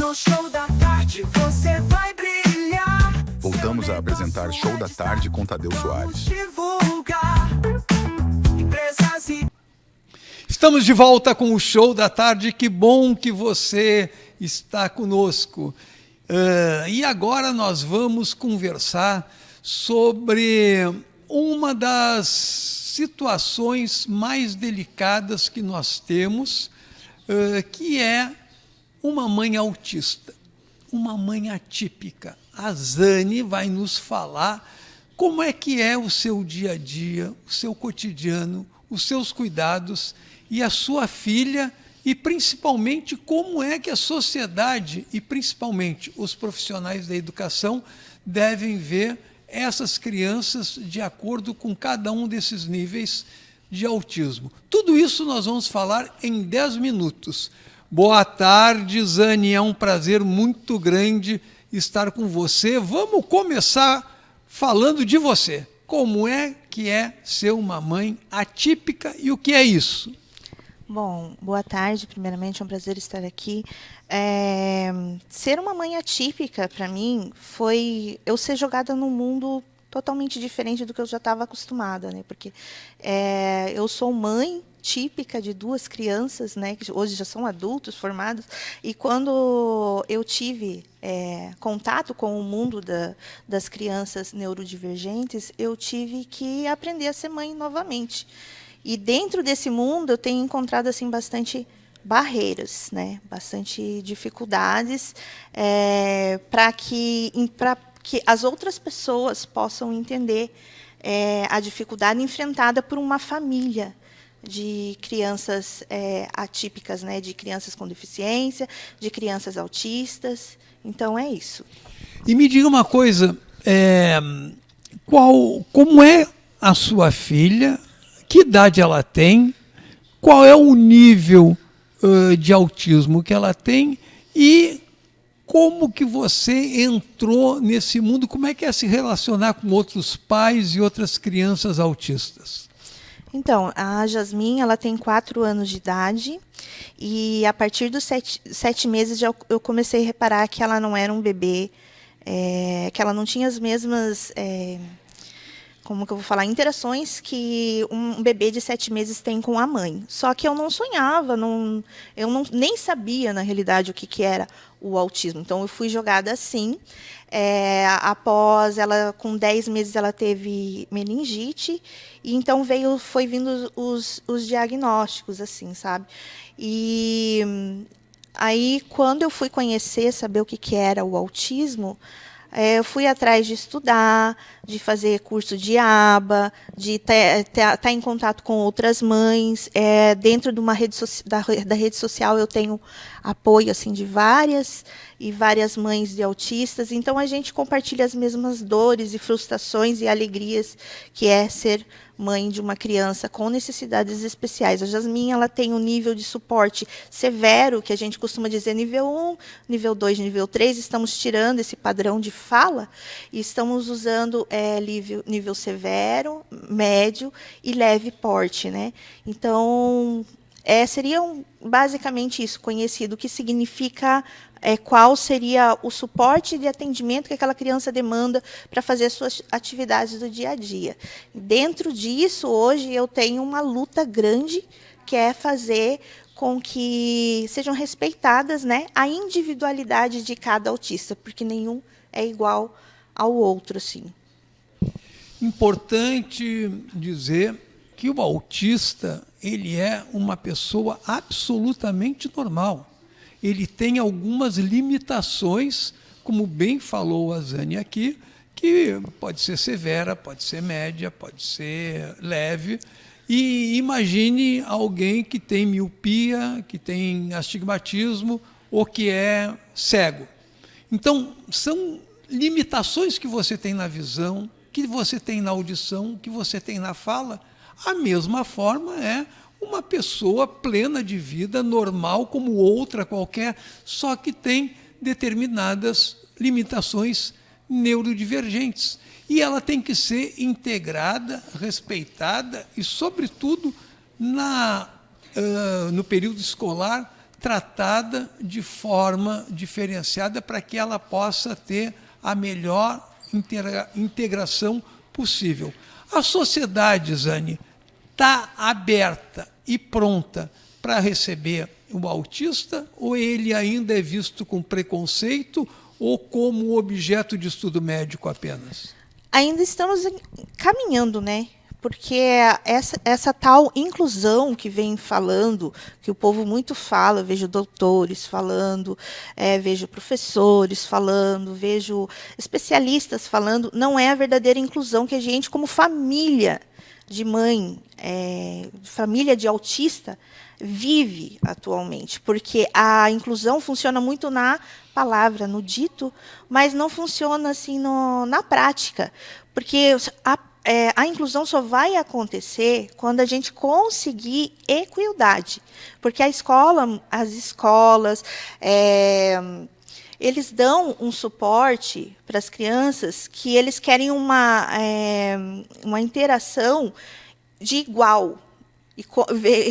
No Show da Tarde você vai brilhar. Voltamos a apresentar Show da Tarde com Tadeu Soares. Divulgar. Empresas e Estamos de volta com o Show da Tarde. Que bom que você está conosco. E agora nós vamos conversar sobre uma das situações mais delicadas que nós temos, que é uma mãe autista, uma mãe atípica. A Zane vai nos falar como é que é o seu dia a dia, o seu cotidiano, os seus cuidados e a sua filha, e principalmente como é que a sociedade e principalmente os profissionais da educação devem ver essas crianças de acordo com cada um desses níveis de autismo. Tudo isso nós vamos falar em 10 minutos. Boa tarde, Zane, é um prazer muito grande estar com você. Vamos começar falando de você. Como é que é ser uma mãe atípica e o que é isso? Bom, boa tarde. Primeiramente, é um prazer estar aqui. Ser uma mãe atípica, para mim, foi eu ser jogada num mundo totalmente diferente do que eu já estava acostumada, né? Porque eu sou mãe típica de 2 crianças, né, que hoje já são adultos formados, e quando eu tive contato com o mundo das crianças neurodivergentes, eu tive que aprender a ser mãe novamente. E dentro desse mundo eu tenho encontrado assim bastante barreiras, né, bastante dificuldades para que as outras pessoas possam entender a dificuldade enfrentada por uma família de crianças atípicas, né, de crianças com deficiência, de crianças autistas. Então, é isso. E me diga uma coisa, como é a sua filha, que idade ela tem, qual é o nível de autismo que ela tem e como que você entrou nesse mundo, como é que é se relacionar com outros pais e outras crianças autistas? Então, a Jasmine, ela tem 4 anos de idade e a partir dos 7 meses eu comecei a reparar que ela não era um bebê, que ela não tinha as mesmas, como que eu vou falar, interações que um bebê de 7 meses tem com a mãe. Só que eu não sonhava, nem sabia, na realidade, o que era o autismo. Então, eu fui jogada assim. Após ela, com 10 meses, ela teve meningite, e então foi vindo os diagnósticos, assim, sabe? E aí, quando eu fui conhecer, saber o que era o autismo, eu fui atrás de estudar, de fazer curso de aba, de estar em contato com outras mães. Dentro de uma da rede social eu tenho apoio assim de várias mães de autistas. Então a gente compartilha as mesmas dores e frustrações e alegrias que é ser mãe de uma criança com necessidades especiais. A Jasmine, ela tem um nível de suporte severo, que a gente costuma dizer nível 1, nível 2, nível 3. Estamos tirando esse padrão de fala e estamos usando nível severo, médio e leve porte, né? Então, seria basicamente isso, conhecido, o que significa, qual seria o suporte de atendimento que aquela criança demanda para fazer as suas atividades do dia a dia. Dentro disso, hoje, eu tenho uma luta grande, que é fazer com que sejam respeitadas, né, a individualidade de cada autista, porque nenhum é igual ao outro, assim. Importante dizer que o autista, ele é uma pessoa absolutamente normal. Ele tem algumas limitações, como bem falou a Zane aqui, que pode ser severa, pode ser média, pode ser leve. E imagine alguém que tem miopia, que tem astigmatismo ou que é cego. Então, são limitações que você tem na visão, que você tem na audição, que você tem na fala. A mesma forma é uma pessoa plena de vida, normal, como outra qualquer, só que tem determinadas limitações neurodivergentes. E ela tem que ser integrada, respeitada e, sobretudo, no período escolar, tratada de forma diferenciada para que ela possa ter a melhor integração possível. A sociedade, Zane, está aberta e pronta para receber o autista, ou ele ainda é visto com preconceito ou como objeto de estudo médico apenas? Ainda estamos caminhando, né? Porque essa tal inclusão que vem falando, que o povo muito fala, eu vejo doutores falando, vejo professores falando, vejo especialistas falando, não é a verdadeira inclusão que a gente, como família de mãe, família de autista, vive atualmente. Porque a inclusão funciona muito na palavra, no dito, mas não funciona assim na prática. Porque a inclusão só vai acontecer quando a gente conseguir equidade. Porque as escolas, eles dão um suporte para as crianças que eles querem uma interação de igual. E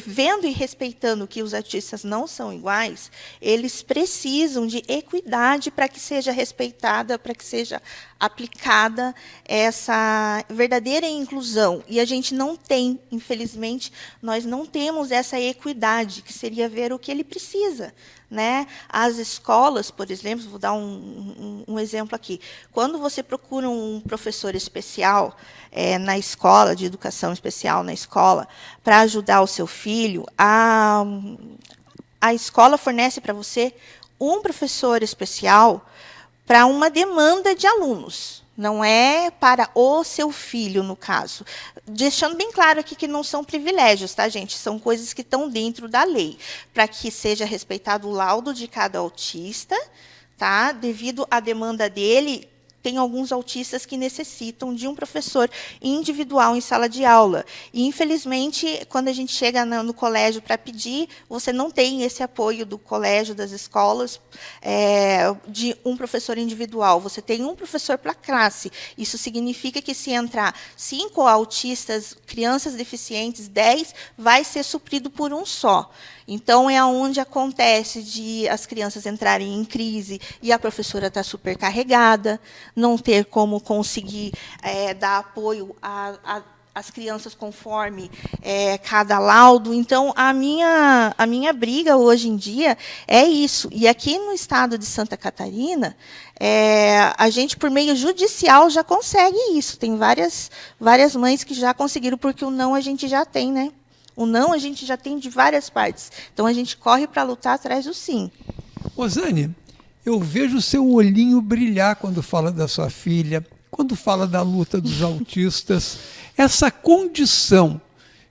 vendo e respeitando que os autistas não são iguais, eles precisam de equidade para que seja respeitada, para que seja aplicada essa verdadeira inclusão. E a gente não tem, infelizmente, nós não temos essa equidade, que seria ver o que ele precisa. Né? As escolas, por exemplo, vou dar um exemplo aqui. Quando você procura um professor especial na escola, de educação especial na escola, para ajudar o seu filho, a escola fornece para você um professor especial para uma demanda de alunos. Não é para o seu filho, no caso. Deixando bem claro aqui que não são privilégios, tá, gente? São coisas que estão dentro da lei, para que seja respeitado o laudo de cada autista, tá? Devido à demanda dele, tem alguns autistas que necessitam de um professor individual em sala de aula. E, infelizmente, quando a gente chega no colégio para pedir, você não tem esse apoio do colégio, das escolas, de um professor individual. Você tem um professor para classe. Isso significa que, se entrar 5 autistas, crianças deficientes, 10, vai ser suprido por um só. Então, é onde acontece de as crianças entrarem em crise e a professora está supercarregada, não ter como conseguir dar apoio às crianças conforme cada laudo. Então, a minha briga hoje em dia é isso. E aqui no estado de Santa Catarina, a gente, por meio judicial, já consegue isso. Tem várias mães que já conseguiram, porque o não a gente já tem, né? O não a gente já tem de várias partes. Então, a gente corre para lutar atrás do sim. Rosane, eu vejo o seu olhinho brilhar quando fala da sua filha, quando fala da luta dos autistas. Essa condição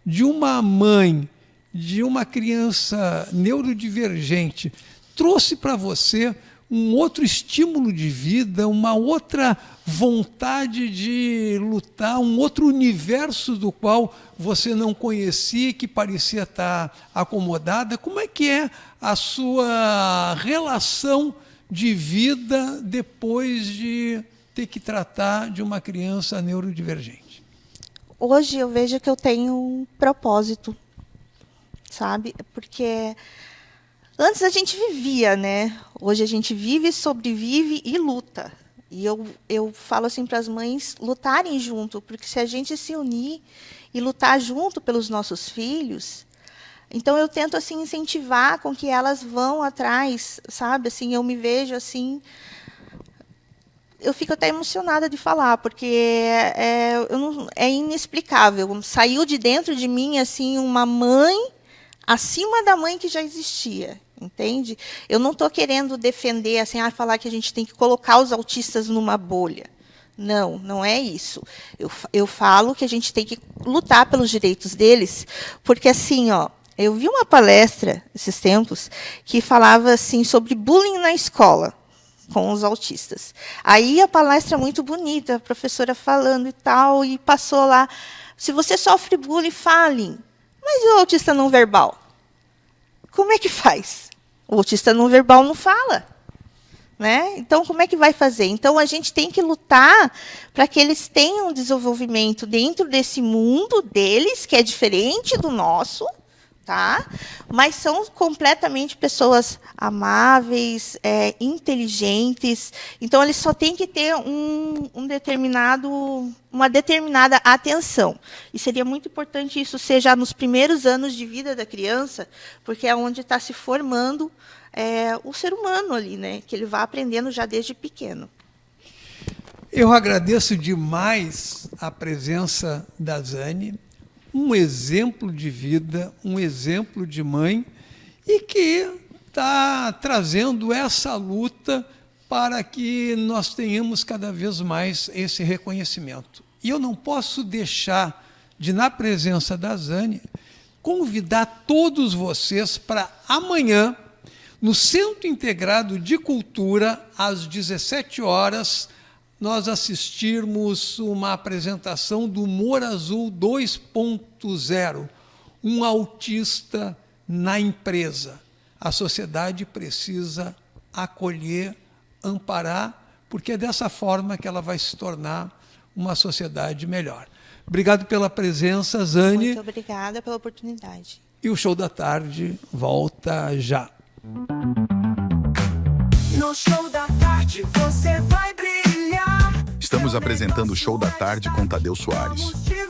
de uma mãe, de uma criança neurodivergente, trouxe para você um outro estímulo de vida, uma outra vontade de lutar, um outro universo do qual você não conhecia, que parecia estar acomodada. Como é que é a sua relação de vida depois de ter que tratar de uma criança neurodivergente? Hoje eu vejo que eu tenho um propósito, sabe? Porque antes a gente vivia, né? Hoje a gente vive, sobrevive e luta. E eu falo assim para as mães lutarem junto, porque se a gente se unir e lutar junto pelos nossos filhos, então eu tento assim incentivar com que elas vão atrás, sabe? Assim, eu me vejo assim, eu fico até emocionada de falar, porque é inexplicável. Saiu de dentro de mim assim uma mãe acima da mãe que já existia, entende? Eu não estou querendo defender, assim, falar que a gente tem que colocar os autistas numa bolha. Não, não é isso. Eu falo que a gente tem que lutar pelos direitos deles, porque assim, eu vi uma palestra esses tempos que falava assim sobre bullying na escola com os autistas. Aí a palestra muito bonita, a professora falando e tal, e passou lá: se você sofre bullying, fale. Mas e o autista não verbal? Como é que faz? O autista não verbal não fala. Né? Então, como é que vai fazer? Então, a gente tem que lutar para que eles tenham desenvolvimento dentro desse mundo deles, que é diferente do nosso, tá? Mas são completamente pessoas amáveis, inteligentes. Então, eles só têm que ter uma determinada atenção. E seria muito importante isso seja nos primeiros anos de vida da criança, porque é onde está se formando o ser humano ali, né? Que ele vai aprendendo já desde pequeno. Eu agradeço demais a presença da Zane, um exemplo de vida, um exemplo de mãe, e que está trazendo essa luta para que nós tenhamos cada vez mais esse reconhecimento. E eu não posso deixar de, na presença da Zane, convidar todos vocês para amanhã, no Centro Integrado de Cultura, às 17 horas, nós assistirmos uma apresentação do Humor Azul 2.0, um autista na empresa. A sociedade precisa acolher, amparar, porque é dessa forma que ela vai se tornar uma sociedade melhor. Obrigado pela presença, Zane. Muito obrigada pela oportunidade. E o Show da Tarde volta já. No Show da Tarde você vai brilhar. Estamos apresentando o Show da Tarde com Tadeu Soares. Vamos te